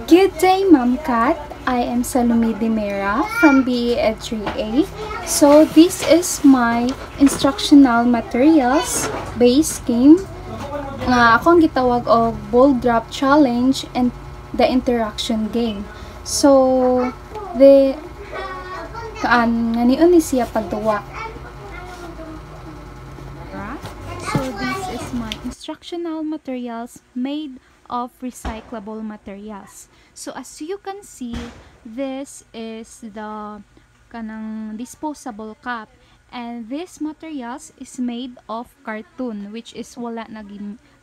Good day, Ma'am Kat. I am Salome Dimera from BE Ed 3A. So, this is my instructional materials base game nga akong gitawag og ball drop challenge and the interaction game. So, niun ni siya pagduwa. So, this is my instructional materials made of recyclable materials. So as you can see, this is the kanang disposable cup, and this materials is made of cartoon which is wala na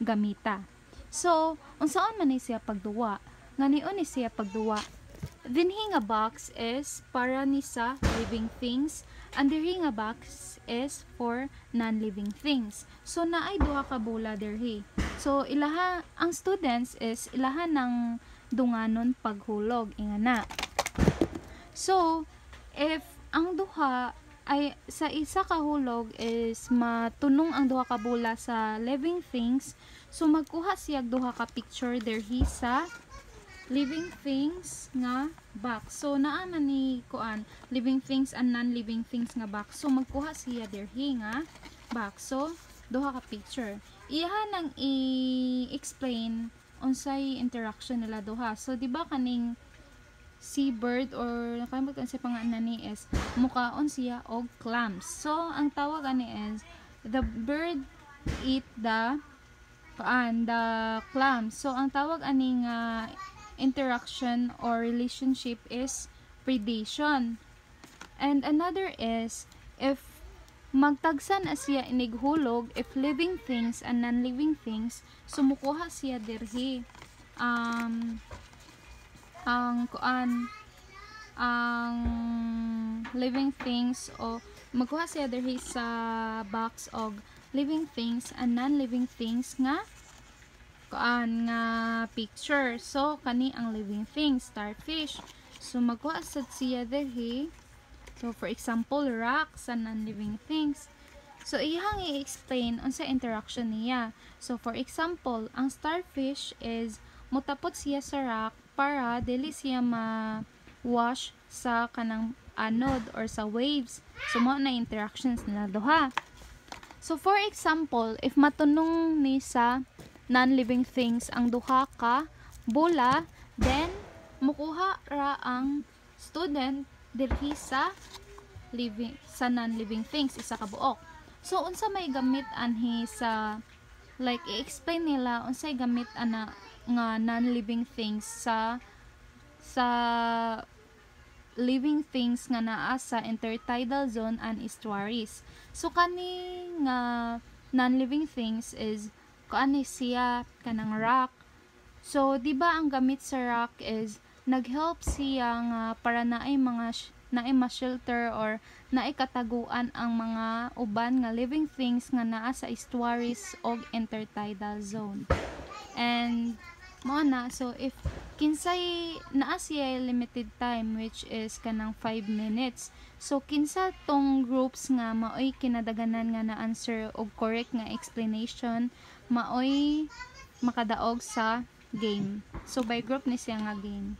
gamita. So unsaon man ni siya pagduwa? Nganion ni siya pagduwa? Dinhi nga box is para ni sa living things, and diri nga box is for non-living things. So naay duha ka bola diri. So ilaha ang students is ilaha ng dunganon paghulog ingana. So if ang duha ay sa isa ka hulog is matunong ang duha ka bola sa living things, so magkuha siya duha ka picture diri sa living things nga box. So naa man ni kuan living things and non-living things nga box. So magkuha siya diri nga box. So duha ka picture. Iha nang i-explain unsay interaction nila duha. So di ba kaning seabird or nakalimutan sa pangalan ni is mukaon siya og clams. So ang tawag ani is the bird eat the clams. So ang tawag ani nga interaction or relationship is predation. And another is if magtagsan na siya inighulog, if living things and non-living things, sumukuha siya dirhi ang living things o magkuha siya dirhi sa box og living things and non-living things nga picture. So kani ang living things, starfish. So magkuha sad siya dirhi. So for example, rocks and non-living things. So iyang i-explain unsa interaction niya. So for example, ang starfish is mutapot siya sa rock para dili siya ma-wash sa kanang anode or sa waves. So mo na interactions nila duha. So for example, if matunong ni sa non-living things ang duha ka bola, then mukuha ra ang student dirhi sa non-living things isa ka buok. So unsa may gamit anhi sa like i-explain nila unsay gamit ana nga non-living things sa living things nga naa sa intertidal zone and estuaries. So kani nga non-living things is kuani siya kanang rock. So di ba ang gamit sa rock is naghelp siya nga para naay ma-shelter or naay kataguan ang mga uban nga living things nga naa sa estuaries og intertidal zone. And mo na, so if kinsay naa siya limited time which is kanang 5 minutes. So kinsa tong groups nga maoy kinadaganan nga na answer og correct nga explanation maoy makadaog sa game. So by group ni siya nga game.